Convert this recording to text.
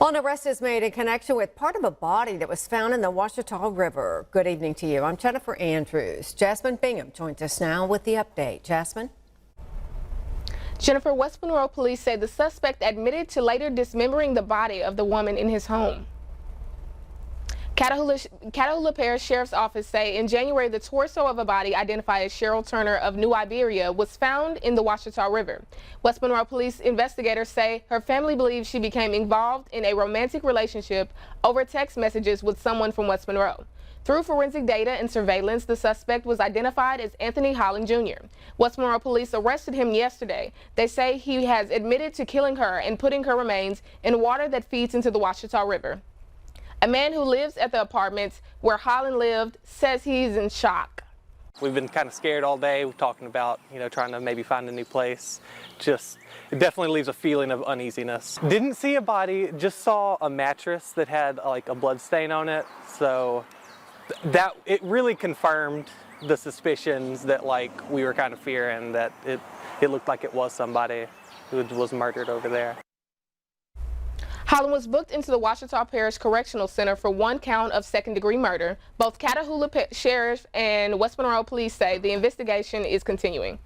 Well, an arrest is made in connection with part of a body that was found in the Ouachita River. Good evening to you. I'm Jennifer Andrews. Jasmine Bingham joins us now with the update. Jasmine? Jennifer, West Monroe police say the suspect admitted to later dismembering the body of the woman in his home. Catahoula Parish Sheriff's Office say in January the torso of a body identified as Cheryl Turner of New Iberia was found in the Ouachita River. West Monroe police investigators say her family believes she became involved in a romantic relationship over text messages with someone from West Monroe. Through forensic data and surveillance, the suspect was identified as Anthony Holland Jr. West Monroe police arrested him yesterday. They say he has admitted to killing her and putting her remains in water that feeds into the Ouachita River. A man who lives at the apartments where Holland lived says he's in shock. We've been kind of scared all day, talking about, trying to maybe find a new place. It definitely leaves a feeling of uneasiness. Didn't see a body, just saw a mattress that had like a blood stain on it. So it really confirmed the suspicions that we were kind of fearing, that it looked like it was somebody who was murdered over there. Holland was booked into the Ouachita Parish Correctional Center for one count of second-degree murder. Both Catahoula Sheriff and West Monroe police say the investigation is continuing.